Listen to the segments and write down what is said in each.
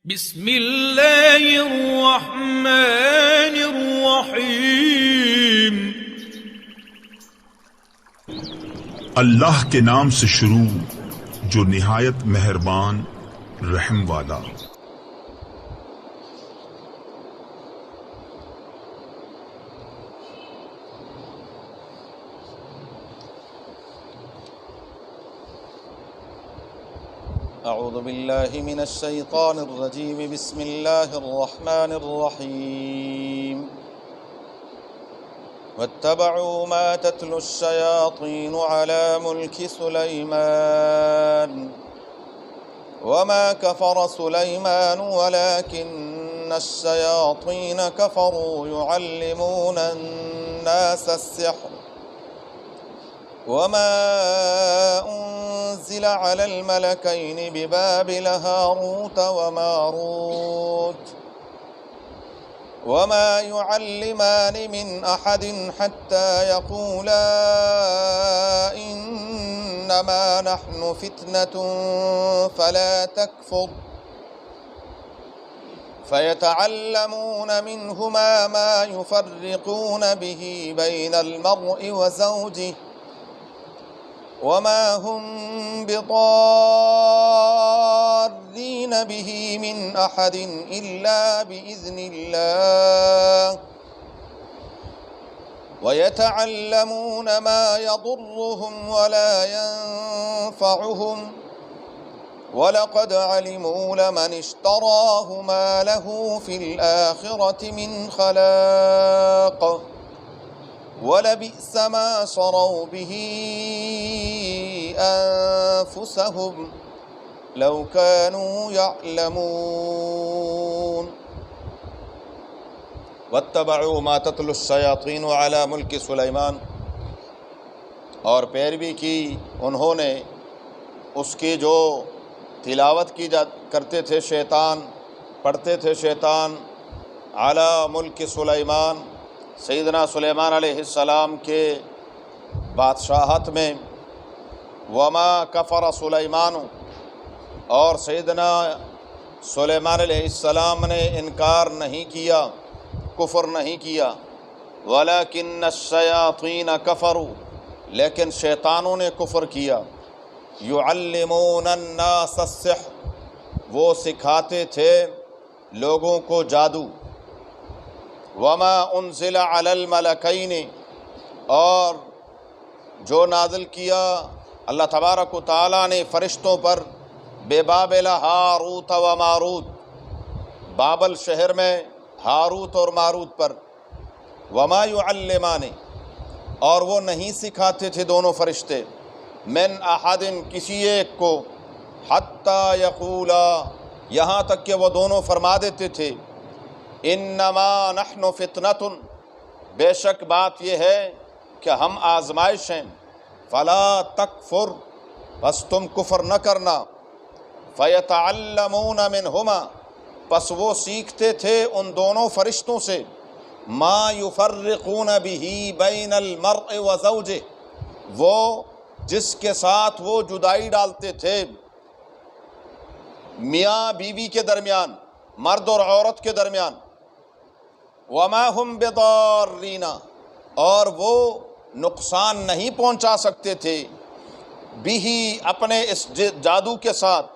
بسم اللہ الرحمن الرحیم۔ اللہ کے نام سے شروع جو نہایت مہربان رحم والا۔ اعوذ باللہ من الشیطان الرجیم، بسم اللہ الرحمن الرحیم۔ واتبعوا ما تتلو الشیاطین علی ملک سلیمان وما كفر سلیمان ولكن الشیاطین كفروا يعلمون الناس السحر وما أنزل على الملكين ببابل هاروت وماروت وما يعلمان من أحد حتى يقولا إنما نحن فتنة فلا تكفر فيتعلمون منهما ما يفرقون به بين المرء وزوجه وما هم بضارين به من أحد إلا بإذن الله ويتعلمون ما يضرهم ولا ينفعهم ولقد علموا لمن اشتراه ما له في الآخرة من خلاق وَلَبِئْسَ مَا شَرَوْا بِهِ أَنفُسَهُمْ لَوْ كَانُوا يَعْلَمُونَ۔ وَاتَّبَعُوا مَا تَتْلُو الشَّيَاطِينُ عَلَى مُلْكِ سُلَيْمَانَ، اور پیروی کی انہوں نے اس کی جو تلاوت کی کرتے تھے شیطان، پڑھتے تھے شیطان، علی ملک سلیمان، سیدنا سلیمان علیہ السلام کے بادشاہت میں، وما کفر سلیمان، اور سیدنا سلیمان علیہ السلام نے انکار نہیں کیا، کفر نہیں کیا، ولیکن الشیاطین کفروا، لیکن شیطانوں نے کفر کیا، یعلمون الناس السحر، وہ سکھاتے تھے لوگوں کو جادو، وما انزل علی الملکین، اور جو نازل کیا اللہ تبارک و تعالیٰ نے فرشتوں پر، بے بابل ہاروت و ماروت، بابل شہر میں ہاروت اور ماروت پر، وما یعلمان، اور وہ نہیں سکھاتے تھے دونوں فرشتے، من احد، کسی ایک کو، حتی یقولا، یہاں تک کہ وہ دونوں فرما دیتے تھے، انما نحن فتنۃ، بے شک بات یہ ہے کہ ہم آزمائش ہیں، فلا تکفر، پس تم کفر نہ کرنا، فیتعلمون منہما، پس وہ سیکھتے تھے ان دونوں فرشتوں سے، ما یفرقون بہ بین المرء وزوجہ، وہ جس کے ساتھ وہ جدائی ڈالتے تھے میاں بیوی کے درمیان، مرد اور عورت کے درمیان، وما ہم بضارین، اور وہ نقصان نہیں پہنچا سکتے تھے، بھی اپنے اس جادو کے ساتھ،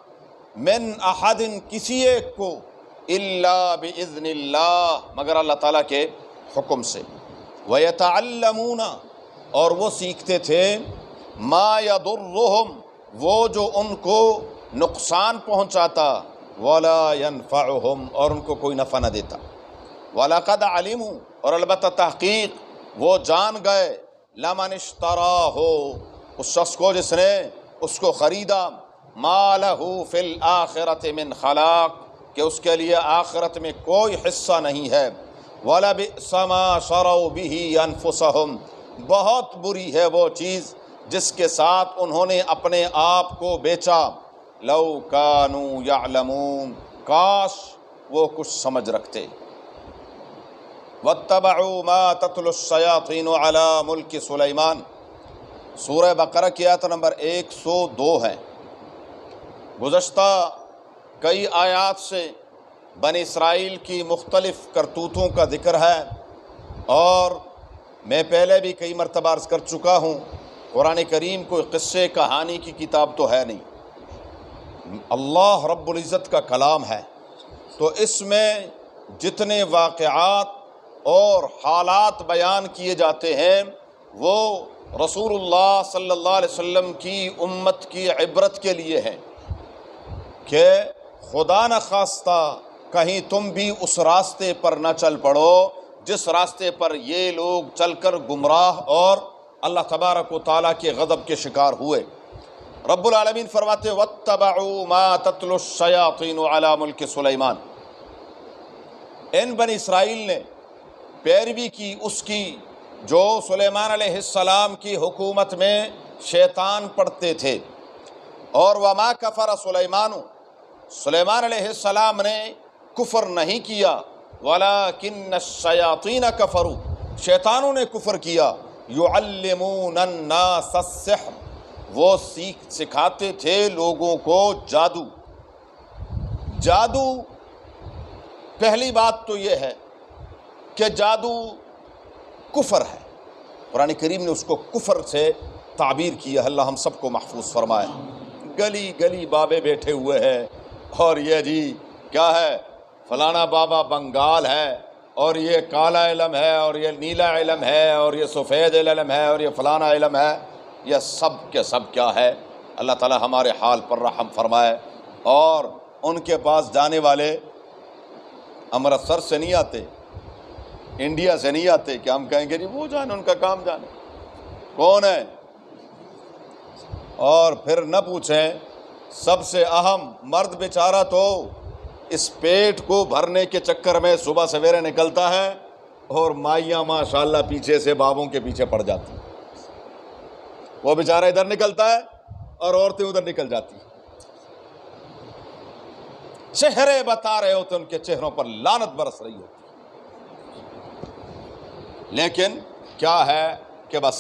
من احد، کسی ایک کو، الا باذن اللہ، مگر اللہ تعالیٰ کے حکم سے، ویتعلمون، اور وہ سیکھتے تھے، ما یضرہم، وہ جو ان کو نقصان پہنچاتا، ولا ینفعہم، اور ان کو کوئی نفع نہ دیتا، وَلَقَدْ عَلِمُوا، اور البتہ تحقیق وہ جان گئے، لَمَنِ اشْتَرَاهُ، اس شخص کو جس نے اس کو خریدا، مَا لَهُ فِي الْآخِرَةِ مِنْ خَلَاقٍ، کہ اس کے لیے آخرت میں کوئی حصہ نہیں ہے، وَلَبِئْسَ مَا شَرَوْا بِهِ أَنفُسَهُمْ، بہت بری ہے وہ چیز جس کے ساتھ انہوں نے اپنے آپ کو بیچا، لَوْ كَانُوا يَعْلَمُونَ، کاش وہ کچھ سمجھ رکھتے۔ واتبعوا ما تتلو الشیاطین علی ملک سلیمان، سورہ بقرہ کی آیت نمبر 102 ہے۔ گزشتہ کئی آیات سے بنی اسرائیل کی مختلف کرتوتوں کا ذکر ہے، اور میں پہلے بھی کئی مرتبہ عرض کر چکا ہوں، قرآن کریم کوئی قصے کہانی کی کتاب تو ہے نہیں، اللہ رب العزت کا کلام ہے، تو اس میں جتنے واقعات اور حالات بیان کیے جاتے ہیں وہ رسول اللہ صلی اللہ علیہ وسلم کی امت کی عبرت کے لیے ہیں، کہ خدا نخواستہ کہیں تم بھی اس راستے پر نہ چل پڑو جس راستے پر یہ لوگ چل کر گمراہ اور اللہ تبارک و تعالیٰ کے غضب کے شکار ہوئے۔ رب العالمین فرماتے وَاتَّبَعُوا مَا تَتْلُو الشَّيَاطِينُ عَلَى مُلْكِ سلیمان، ان بنی اسرائیل نے پیروی کی اس کی جو سلیمان علیہ السلام کی حکومت میں شیطان پڑھتے تھے، اور وَمَا كَفَرَ سُلَيْمَانُ، سلیمان علیہ السلام نے کفر نہیں کیا، وَلَكِنَّ الشَّيَاطِينَ كَفَرُوا، شیطانوں نے کفر کیا، يُعَلِّمُونَ النَّاسَ السِّحْرَ، وہ سکھاتے تھے لوگوں کو جادو۔ جادو، پہلی بات تو یہ ہے کہ جادو کفر ہے، قرآن کریم نے اس کو کفر سے تعبیر کیا ہے، اللہ ہم سب کو محفوظ فرمائے۔ گلی گلی بابے بیٹھے ہوئے ہیں، اور یہ جی کیا ہے، فلانا بابا بنگال ہے، اور یہ کالا علم ہے، اور یہ نیلا علم ہے، اور یہ سفید علم ہے، اور یہ فلانا علم ہے، یہ سب کے سب کیا ہے، اللہ تعالی ہمارے حال پر رحم فرمائے۔ اور ان کے پاس جانے والے امرتسر سے نہیں آتے، انڈیا سے نہیں آتے کہ ہم کہیں گے جی وہ جانے، ان کا کام جانے کون ہے، اور پھر نہ پوچھیں سب سے اہم مرد بیچارہ تو اس پیٹ کو بھرنے کے چکر میں صبح سویرے نکلتا ہے، اور مائیاں ماشاءاللہ پیچھے سے بابوں کے پیچھے پڑ جاتی، وہ بیچارہ ادھر نکلتا ہے اور عورتیں ادھر نکل جاتی، چہرے بتا رہے ہوتے، ان کے چہروں پر لعنت برس رہی ہوتی، لیکن کیا ہے کہ بس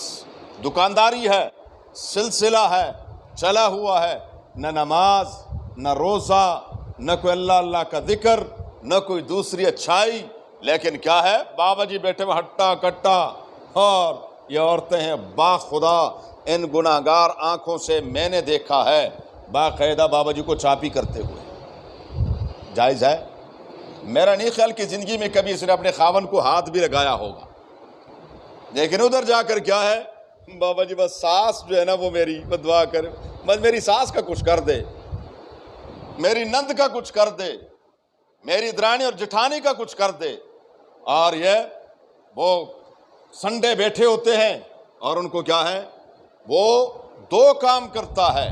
دکانداری ہے، سلسلہ ہے، چلا ہوا ہے، نہ نماز، نہ روزہ، نہ کوئی اللہ اللہ کا ذکر، نہ کوئی دوسری اچھائی، لیکن کیا ہے، بابا جی بیٹھے ہوئے ہٹا کٹا، اور یہ عورتیں ہیں باخدا، ان گناہگار آنکھوں سے میں نے دیکھا ہے باقاعدہ بابا جی کو چاپی کرتے ہوئے۔ جائز ہے؟ میرا نہیں خیال کہ زندگی میں کبھی اس نے اپنے خاون کو ہاتھ بھی لگایا ہوگا، لیکن ادھر جا کر کیا ہے، بابا جی بس ساس جو ہے نا وہ میری دعا کر، بس میری ساس کا کچھ کر دے، میری نند کا کچھ کر دے، میری درانی اور جٹھانی کا کچھ کر دے، اور یہ وہ سنڈے بیٹھے ہوتے ہیں، اور ان کو کیا ہے، وہ دو کام کرتا ہے،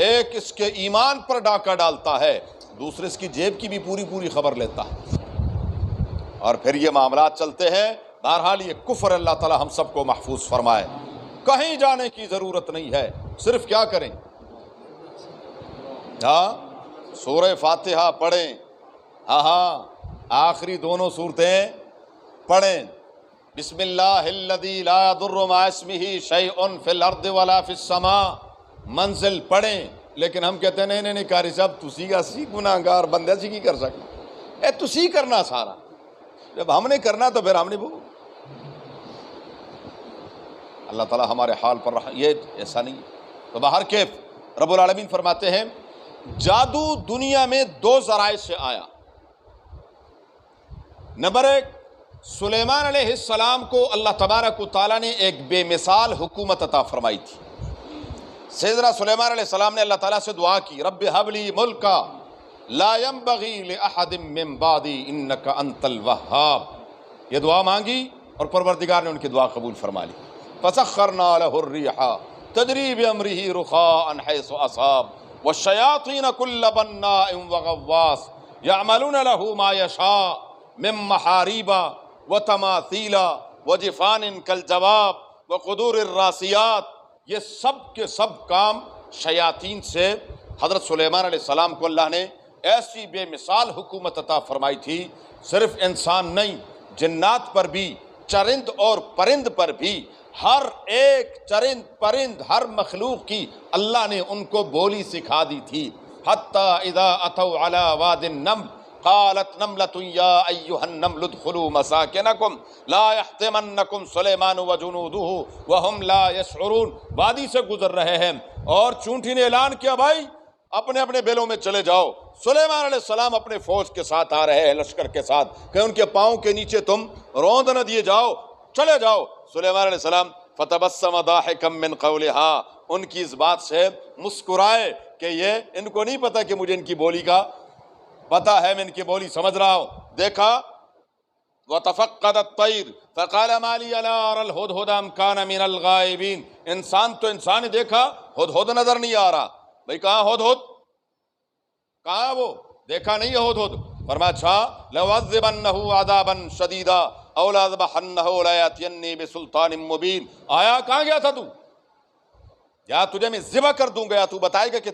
ایک اس کے ایمان پر ڈاکہ ڈالتا ہے، دوسرے اس کی جیب کی بھی پوری پوری خبر لیتا ہے، اور پھر یہ معاملات چلتے ہیں۔ بہرحال یہ کفر، اللہ تعالی ہم سب کو محفوظ فرمائے۔ کہیں جانے کی ضرورت نہیں ہے، صرف کیا کریں، ہاں سورہ فاتحہ پڑھیں، ہاں آخری دونوں صورتیں پڑھیں، بسم اللہ الذی لا یضر مع اسمہ شیء فی الارض ولا فی السماء، منزل پڑھیں، لیکن ہم کہتے ہیں نہیں قاری صاحب تسی اسی گناہگار بندے سی کی کر سکنا، تسی کرنا سارا، جب ہم نے کرنا تو پھر ہم نے وہ، اللہ تعالیٰ ہمارے حال پر یہ ایسا نہیں۔ تو باہر کیف رب العالمین فرماتے ہیں جادو دنیا میں دو ذرائع سے آیا۔ نمبر ایک، سلیمان علیہ السلام کو اللہ تبارک و تعالیٰ نے ایک بے مثال حکومت عطا فرمائی تھی۔ سیدنا سلیمان علیہ السلام نے اللہ تعالیٰ سے دعا کی رب ہب لی ملکا لا ينبغی لأحد من بعدی انک انت الوہاب، یہ دعا مانگی اور پروردگار نے ان کی دعا قبول فرما لی۔ فسخرنا له الريح تجري بأمره رخاء حيث أصاب والشياطين كل بناء وغواص يعملون له ما يشاء من محاريب وتماثيل وجفان كالجواب وقدور الراسيات، یہ سب کے سب کام شیاطین سے حضرت سلیمان علیہ السلام کو اللہ نے ایسی بے مثال حکومت عطا فرمائی تھی، صرف انسان نہیں، جنات پر بھی، چرند اور پرند پر بھی، ہر ایک چرند پرند ہر مخلوق کی اللہ نے ان کو بولی سکھا دی تھی۔ حتی اذا اتوا علی واد النمل قالت نملۃ یا ایھا النمل ادخلوا مساکنکم لا یحطمنکم سلیمان وجنودہ وہم لا یشعرون. وادی سے گزر رہے ہیں اور چونٹی نے اعلان کیا بھائی اپنے اپنے بیلوں میں چلے جاؤ. سلیمان علیہ السلام اپنے فوج کے ساتھ آ رہے ہیں، لشکر کے ساتھ، کہ ان کے پاؤں کے نیچے تم روند نہ دیے جاؤ، چلے جاؤ. سلیمان علیہ السلام فتبسم ضاحکا من قولها، ان کی اس بات سے مسکرائے کہ یہ ان کو نہیں پتا کہ مجھے ان کی بولی کا پتا ہے، میں ان کی بولی سمجھ رہا ہوں. دیکھا وتفقد الطیر فقال ما لی لا اری الہدہد ام کان من الغائبین. انسان تو انسان ہی دیکھا، ہدہد نظر نہیں آ رہا. بھئی کہاں ہدہد، کہاں وہ، دیکھا نہیں ہے ہدہد. فرمایا اچھا لَأُعَذِّبَنَّهُ عَذَابًا شَدِيدًا أَوْ لَأَذْبَحَنَّهُ لَيَأْتِيَنِّي بِسُلْطَانٍ مُبِينٍ. آیا کہاں گیا تھا تو، یا تجھے میں ذبح کر دوں گا، یا تو بتائے گا کہ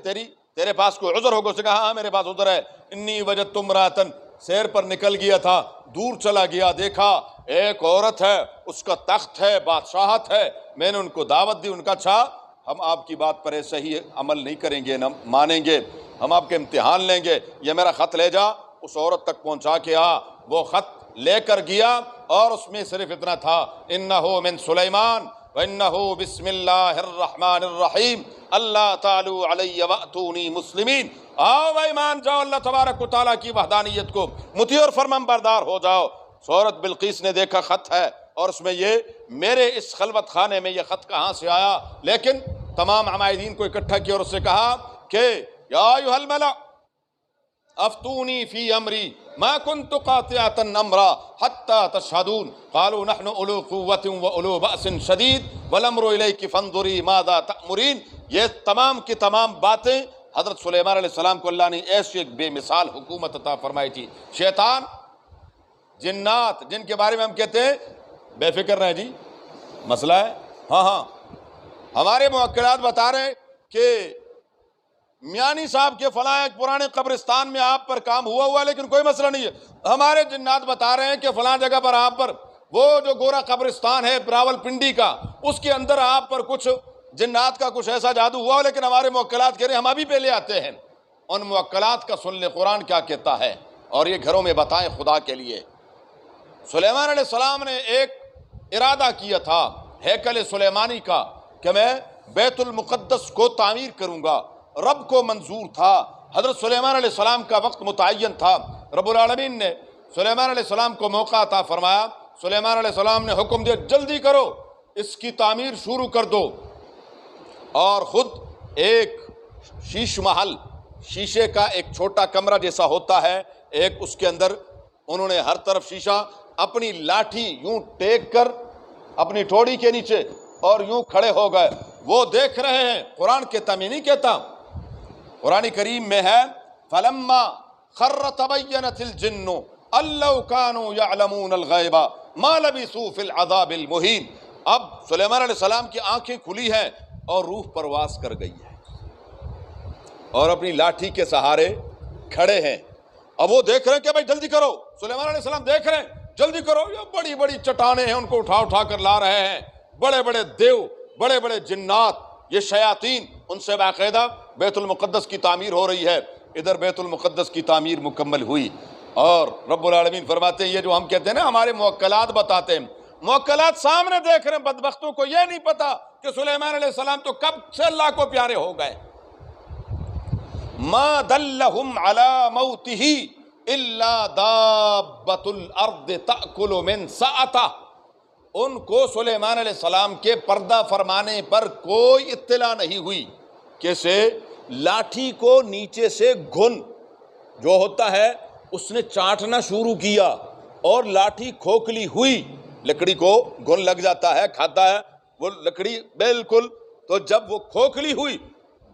تیرے پاس کوئی عذر ہوگا. اس نے کہا ہاں میرے پاس عذر ہے. انی وجدت امرأۃ، سیر پر نکل گیا تھا، دور چلا گیا، دیکھا ایک عورت ہے، اس کا تخت ہے، بادشاہت ہے. میں نے ان کو دعوت دی، ان کا اچھا ہم آپ کی بات پر ایسے ہی عمل نہیں کریں گے، نہ مانیں گے، ہم آپ کے امتحان لیں گے. یہ میرا خط لے جا، اس عورت تک پہنچا کے آ. وہ خط لے کر گیا اور اس میں صرف اتنا تھا انہو من سلیمان وانہو بسم اللہ الرحمن الرحیم اللہ تعالی علی واتونی مسلمین. آؤ بھائی مان جاؤ اللہ تبارک و تعالیٰ کی وحدانیت کو، مطیع اور فرمان بردار ہو جاؤ. عورت بلقیس نے دیکھا خط ہے اور اس میں یہ میرے اس خلوت خانے میں یہ خط کہاں سے آیا. لیکن تمام عمائدین کو اکٹھا کیا اور اس سے کہا کہ یا ایھا الملأ افتونی فی امری ما کنت قاطعۃ امرا حتی تشہدون قالوا نحن اولو قوۃ واولو بأس شدید والامر الیک فانظری ماذا تأمرین. یہ تمام کی تمام باتیں حضرت سلیمان علیہ السلام کو اللہ نے ایسی ایک بے مثال حکومت عطا فرمائی تھی. شیطان، جنات، جن کے بارے میں ہم کہتے ہیں بے فکر رہے جی، مسئلہ ہے. ہاں ہمارے موکلات بتا رہے ہیں کہ میانی صاحب کے فلاں ایک پرانے قبرستان میں آپ پر کام ہوا لیکن کوئی مسئلہ نہیں ہے. ہمارے جنات بتا رہے ہیں کہ فلاں جگہ پر آپ پر وہ جو گورا قبرستان ہے راول پنڈی کا، اس کے اندر آپ پر کچھ جنات کا کچھ ایسا جادو ہوا. لیکن ہمارے موکلات کہہ رہے ہیں ہم ابھی پہلے آتے ہیں. ان موکلات کا سن لیں قرآن کیا کہتا ہے اور یہ گھروں میں بتائیں خدا کے لیے. سلیمان علیہ السلام نے ایک ارادہ کیا تھا ہیکل سلیمانی کا کہ میں بیت المقدس کو تعمیر کروں گا. رب کو منظور تھا، حضرت سلیمان علیہ السلام کا وقت متعین تھا. رب العالمین نے سلیمان علیہ السلام کو موقع عطا فرمایا. سلیمان علیہ السلام نے حکم دیا جلدی کرو، اس کی تعمیر شروع کر دو. اور خود ایک شیش محل، شیشے کا ایک چھوٹا کمرہ جیسا ہوتا ہے، ایک اس کے اندر انہوں نے ہر طرف شیشہ، اپنی لاٹھی یوں ٹیک کر اپنی ٹھوڑی کے نیچے اور یوں کھڑے ہو گئے. وہ دیکھ رہے ہیں، قرآن کہتا میں نہیں کہتا، قرآن کریم میں ہے فلما خر تبینت الجن ان لو كانوا يعلمون الغیب ما لبثوا فی العذاب المہین. اب سلیمان علیہ السلام کی آنکھیں کھلی ہیں اور روح پرواز کر گئی ہے اور اپنی لاٹھی کے سہارے کھڑے ہیں. اب وہ دیکھ رہے ہیں کہ بھائی جلدی کرو. سلیمان علیہ السلام دیکھ رہے ہیں جلدی کرو، یہ بڑی بڑی چٹانیں ہیں، ان کو اٹھا کر لا رہے ہیں. بڑے بڑے دیو، بڑے بڑے جنات، یہ شیاطین، ان سے باقاعدہ بیت المقدس کی تعمیر ہو رہی ہے. ادھر بیت المقدس کی تعمیر مکمل ہوئی اور رب العالمین فرماتے ہیں یہ جو ہم کہتے ہیں نا ہمارے موکلات بتاتے ہیں، موکلات سامنے دیکھ رہے ہیں. بدبختوں کو یہ نہیں پتا کہ سلیمان علیہ السلام تو کب سے اللہ کو پیارے ہو گئے. ما دلہم علی موتہ الا دابۃ الارض تأکل من سأتہ. ان کو سلیمان علیہ السلام کے پردہ فرمانے پر کوئی اطلاع نہیں ہوئی. کیسے؟ لاٹھی کو نیچے سے گھن جو ہوتا ہے اس نے چاٹنا شروع کیا اور لاٹھی کھوکھلی ہوئی. لکڑی کو گھن لگ جاتا ہے، کھاتا ہے وہ لکڑی بالکل. تو جب وہ کھوکھلی ہوئی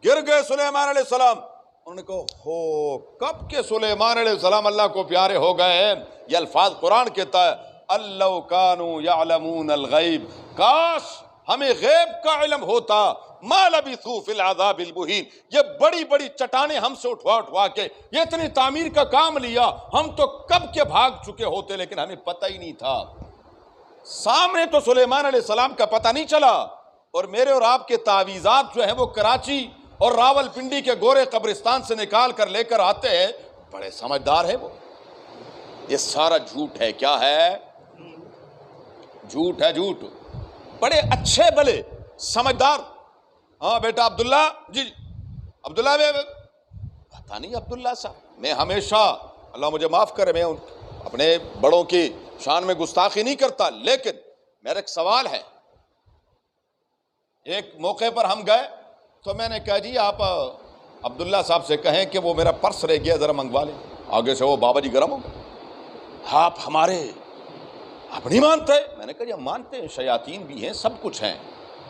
گر گئے سلیمان علیہ السلام. انہوں نے کہا ہو کب کہ سلیمان علیہ السلام اللہ کو پیارے ہو گئے ہیں. یہ الفاظ قرآن کہتا ہے اللو کانوا یعلمون الغیب، کاش ہمیں غیب کا علم ہوتا، ما لبثوا فی العذاب المہین. یہ بڑی بڑی چٹانیں ہم سے اٹھوا کے یہ اتنی تعمیر کا کام لیا، ہم تو کب کے بھاگ چکے ہوتے، لیکن ہمیں پتہ ہی نہیں تھا. سامنے تو سلیمان علیہ السلام کا پتہ نہیں چلا. اور میرے اور آپ کے تعویذات جو ہیں وہ کراچی اور راول پنڈی کے گورے قبرستان سے نکال کر لے کر آتے ہیں. بڑے سمجھدار ہیں وہ، یہ سارا جھوٹ ہے. کیا ہے؟ جھوٹ ہے. جھوٹ. بڑے اچھے بھلے سمجھدار، ہاں بیٹا عبداللہ، جی عبداللہ میں پتہ نہیں عبداللہ صاحب، میں ہمیشہ، اللہ مجھے معاف کرے، میں اپنے بڑوں کی شان میں گستاخی نہیں کرتا، لیکن میرا ایک سوال ہے. ایک موقع پر ہم گئے تو میں نے کہا جی آپ عبداللہ صاحب سے کہیں کہ وہ میرا پرس رہ گیا ذرا منگوا لیں. آگے سے وہ بابا جی گرم ہو گئے، آپ ہمارے آپ نہیں مانتے. میں نے کہا جی ہم مانتے ہیں، شیاطین بھی ہیں، سب کچھ ہیں،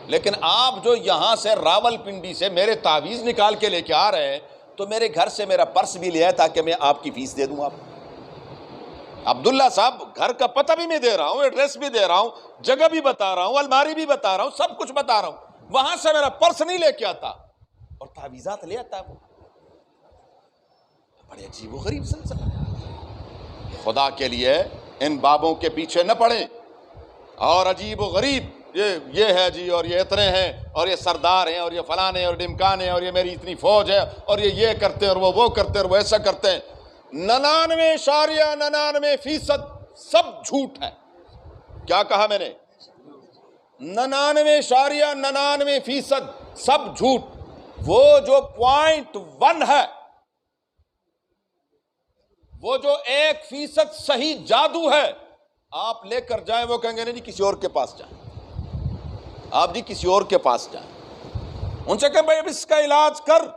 لیکن آپ جو یہاں سے راول پنڈی سے میرے تعویذ نکال کے لے کے آ رہے ہیں تو میرے گھر سے میرا پرس بھی لے آئے تاکہ میں آپ کی فیس دے دوں. آپ عبداللہ صاحب گھر کا پتہ بھی میں دے رہا ہوں، ایڈریس بھی دے رہا ہوں، جگہ بھی بتا رہا ہوں، الماری بھی بتا رہا ہوں، سب کچھ بتا رہا ہوں، وہاں سے میرا پرس نہیں لے کے آتا اور تعویذات لے آتا ہے. وہ بڑے عجیب و غریب سلسلہ. خدا کے لیے ان بابوں کے پیچھے نہ پڑیں. اور عجیب و غریب یہ ہے جی، اور یہ اتنے ہیں، اور یہ سردار ہیں، اور یہ فلاں ہیں، اور ڈمکان ہیں، اور یہ میری اتنی فوج ہے، اور یہ کرتے ہیں، اور وہ کرتے ہیں، اور وہ ایسا کرتے ہیں. 99.99% سب جھوٹ ہے. کیا کہا میں نے؟ 99.99% سب جھوٹ. وہ جو 0.1 ہے، وہ جو 1% صحیح جادو ہے، آپ لے کر جائیں، وہ کہیں گے نہیں جی کسی اور کے پاس جائیں، آپ جی کسی اور کے پاس جائیں. ان سے کہیں بھائی اب اس کا علاج کر،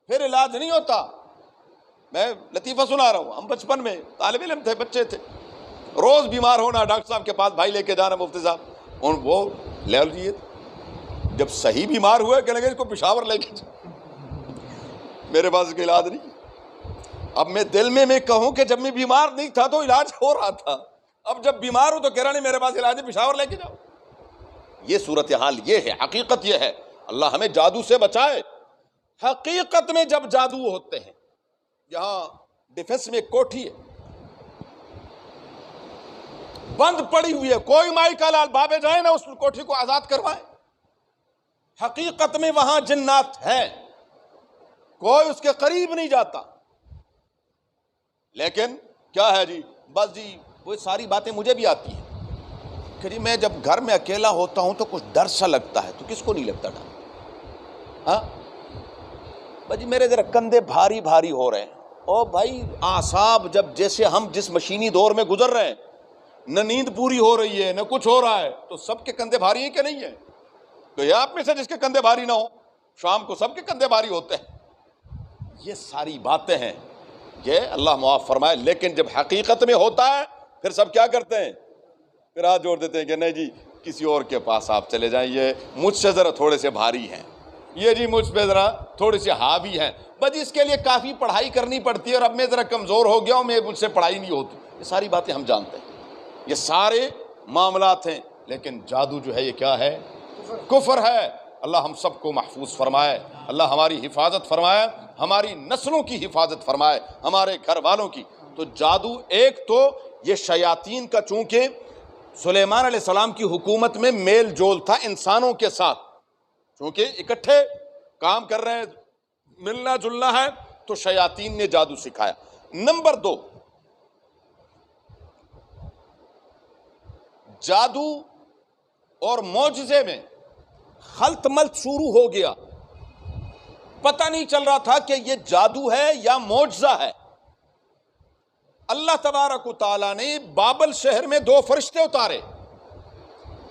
پھر علاج نہیں ہوتا. میں لطیفہ سنا رہا ہوں، ہم بچپن میں طالب علم تھے، بچے تھے، روز بیمار ہونا، ڈاکٹر صاحب کے پاس بھائی لے کے جانا، مفتی صاحب وہ لے لیجیے. جب صحیح بیمار ہوئے کہنے لگے اس کو پشاور لے کے جائیں، میرے پاس اس کا علاج نہیں. اب میں دل میں کہوں کہ جب میں بیمار نہیں تھا تو علاج ہو رہا تھا، اب جب بیمار ہوں تو کہہ رہا نہیں میرے پاس علاج ہے، پشاور لے کے جاؤ. یہ صورتحال یہ ہے، حقیقت یہ ہے. اللہ ہمیں جادو سے بچائے. حقیقت میں جب جادو ہوتے ہیں، یہاں ڈیفنس میں ایک کوٹھی ہے، بند پڑی ہوئی ہے، کوئی مائی کا لال بابے جائیں نا اس کوٹھی کو آزاد کروائیں. حقیقت میں وہاں جنات ہیں، کوئی اس کے قریب نہیں جاتا. لیکن کیا ہے جی، بس جی وہ ساری باتیں مجھے بھی آتی ہیں کہ جی میں جب گھر میں اکیلا ہوتا ہوں تو کچھ ڈر سا لگتا ہے. تو کس کو نہیں لگتا ڈر؟ ہاں بس جی میرے ذرا کندھے بھاری بھاری ہو رہے ہیں. او بھائی اعصاب جب جیسے ہم جس مشینی دور میں گزر رہے ہیں، نہ نیند پوری ہو رہی ہے، نہ کچھ ہو رہا ہے، تو سب کے کندھے بھاری ہیں کہ نہیں ہیں؟ تو یہ آپ میں سے جس کے کندھے بھاری نہ ہو، شام کو سب کے کندھے بھاری ہوتے ہیں. یہ ساری باتیں ہیں، یہ اللہ معاف فرمائے. لیکن جب حقیقت میں ہوتا ہے پھر سب کیا کرتے ہیں؟ پھر ہاتھ جوڑ دیتے ہیں کہ نہیں جی کسی اور کے پاس آپ چلے جائیں، یہ مجھ سے ذرا تھوڑے سے بھاری ہیں، یہ جی مجھ پہ ذرا تھوڑے سے حاوی ہیں، بس اس کے لیے کافی پڑھائی کرنی پڑتی ہے، اور اب میں ذرا کمزور ہو گیا ہوں، مجھ سے پڑھائی نہیں ہوتی. یہ ساری باتیں ہم جانتے ہیں، یہ سارے معاملات ہیں. لیکن جادو جو ہے یہ کیا ہے؟ کفر ہے. اللہ ہم سب کو محفوظ فرمائے، اللہ ہماری حفاظت فرمائے، ہماری نسلوں کی حفاظت فرمائے، ہمارے گھر والوں کی. تو جادو ایک تو یہ شیاطین کا، چونکہ سلیمان علیہ السلام کی حکومت میں میل جول تھا انسانوں کے ساتھ، چونکہ اکٹھے کام کر رہے ہیں، ملنا جلنا ہے، تو شیاطین نے جادو سکھایا. نمبر 2، جادو اور معجزے میں خلط ملط شروع ہو گیا. پتہ نہیں چل رہا تھا کہ یہ جادو ہے یا معجزہ ہے. اللہ تبارک و تعالیٰ نے بابل شہر میں 2 فرشتے اتارے،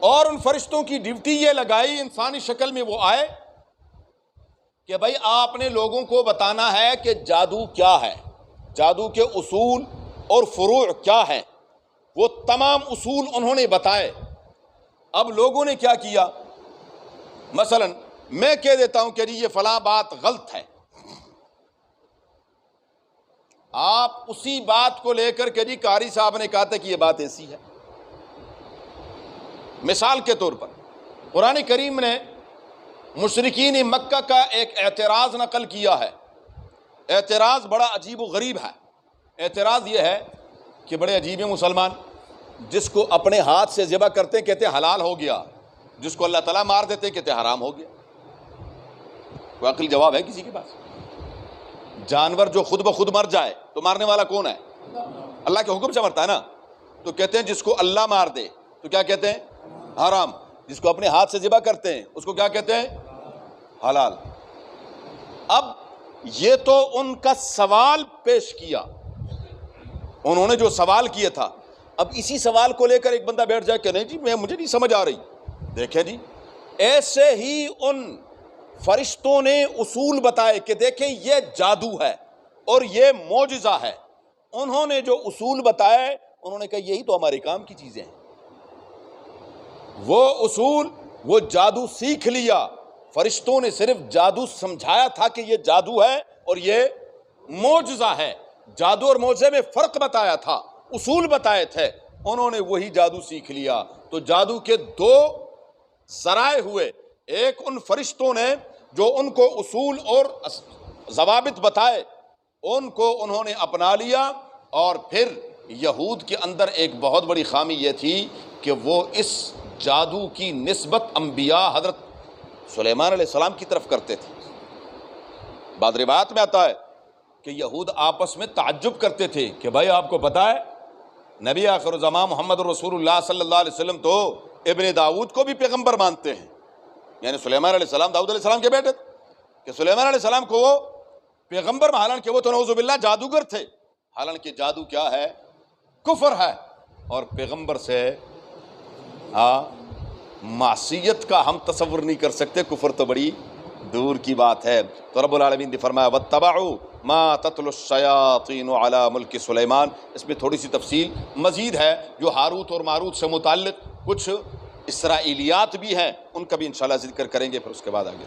اور ان فرشتوں کی ڈیوٹی یہ لگائی، انسانی شکل میں وہ آئے کہ بھائی آپ نے لوگوں کو بتانا ہے کہ جادو کیا ہے، جادو کے اصول اور فروع کیا ہیں. وہ تمام اصول انہوں نے بتائے. اب لوگوں نے کیا کیا؟ مثلا میں کہہ دیتا ہوں کہ جی یہ فلاں بات غلط ہے، آپ اسی بات کو لے کر کے جی قاری صاحب نے کہا تھا کہ یہ بات ایسی ہے. مثال کے طور پر قرآن کریم نے مشرکین مکہ کا ایک اعتراض نقل کیا ہے. اعتراض بڑا عجیب و غریب ہے. اعتراض یہ ہے کہ بڑے عجیب ہیں مسلمان، جس کو اپنے ہاتھ سے ذبح کرتے کہتے حلال ہو گیا، جس کو اللہ تعالیٰ مار دیتے کہتے حرام ہو گیا. کوئی عقل جواب ہے کسی کے پاس؟ جانور جو خود بخود مر جائے تو مارنے والا کون ہے؟ اللہ کے حکم سے مرتا ہے نا. تو کہتے ہیں جس کو اللہ مار دے تو کیا کہتے ہیں؟ حرام. جس کو اپنے ہاتھ سے ذبح کرتے ہیں اس کو کیا کہتے ہیں؟ حلال. اب یہ تو ان کا سوال پیش کیا، انہوں نے جو سوال کیا تھا. اب اسی سوال کو لے کر ایک بندہ بیٹھ جائے کہ نہیں جی مجھے نہیں سمجھ آ رہی. دیکھیں جی، ایسے ہی ان فرشتوں نے اصول بتائے کہ دیکھیں یہ جادو ہے اور یہ معجزہ ہے. انہوں نے جو اصول بتائے انہوں نے کہا یہی تو ہمارے کام کی چیزیں ہیں. وہ اصول، وہ جادو سیکھ لیا. فرشتوں نے صرف جادو سمجھایا تھا کہ یہ جادو ہے اور یہ معجزہ ہے. جادو اور معجزے میں فرق بتایا تھا، اصول بتائے تھے. انہوں نے وہی جادو سیکھ لیا. تو جادو کے دو ذرائع ہوئے. ایک ان فرشتوں نے جو ان کو اصول اور ضوابط بتائے ان کو انہوں نے اپنا لیا. اور پھر یہود کے اندر ایک بہت بڑی خامی یہ تھی کہ وہ اس جادو کی نسبت انبیاء حضرت سلیمان علیہ السلام کی طرف کرتے تھے. بعض روایات میں آتا ہے کہ یہود آپس میں تعجب کرتے تھے کہ بھائی آپ کو پتہ ہے نبی آخر الزمان محمد رسول اللہ صلی اللہ علیہ وسلم تو ابن داؤد کو بھی پیغمبر مانتے ہیں. یعنی سلیمان علیہ السلام داؤد علیہ السلام کے بیٹے تھے کہ سلیمان علیہ السلام کو وہ پیغمبر، حالانکہ وہ تو نعوذ باللہ جادوگر تھے. حالانکہ جادو کیا ہے؟ کفر ہے. اور پیغمبر سے معصیت کا ہم تصور نہیں کر سکتے، کفر تو بڑی دور کی بات ہے. تو رب العالمین نے فرمایا وَاتَّبَعُوا مَا تَتْلُو الشَّيَاطِينُ عَلَى مُلْكِ سُلَيْمَانَ. اس میں تھوڑی سی تفصیل مزید ہے جو ہاروت اور ماروت سے متعلق کچھ اسرائیلیات بھی ہیں، ان کا بھی انشاءاللہ ذکر کریں گے. پھر اس کے بعد آگے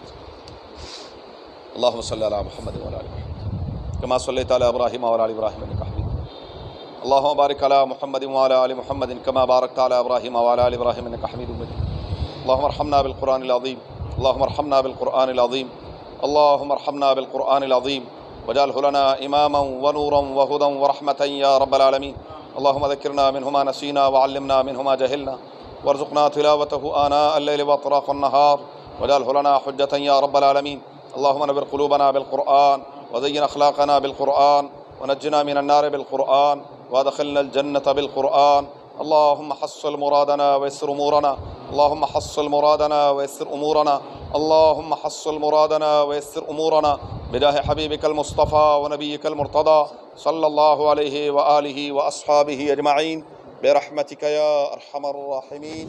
اللہم صلی علی محمد وعلی آل محمد کما صلیت علی ابراہیم وعلی آل ابراہیم انک حمید مجید. اللہم بارک علی محمد وعلی آل محمد کما بارکت علی ابراہیم وعلی آل ابراہیم انک حمید مجید. اللہم ارحمنا بالقرآن العظیم، اللہم ارحمنا بالقرآن العظیم، اللہم ارحمنا بالقرآن العظیم واجعلہ لنا اماما ونورا وہدا ورحمتا یا رب العالمین. اللہم ذکرنا منہ ما نسینا وعلمنا منہ ما جہلنا وارزقنا تلاوته آناء الليل واطراف النهار واجعله لنا حجة يا رب العالمين. اللهم نور قلوبنا بالقرآن وزين أخلاقنا بالقرآن ونجنا من النار بالقرآن وادخلنا الجنة بالقرآن. اللهم حصل مرادنا ويسر أمورنا، اللهم حصل مرادنا ويسر أمورنا، اللهم حصل مرادنا ويسر أمورنا بجاه حبيبك المصطفى ونبيك المرتضى صلى الله عليه وآله وأصحابه أجمعين برحمتك يا أرحم الراحمين.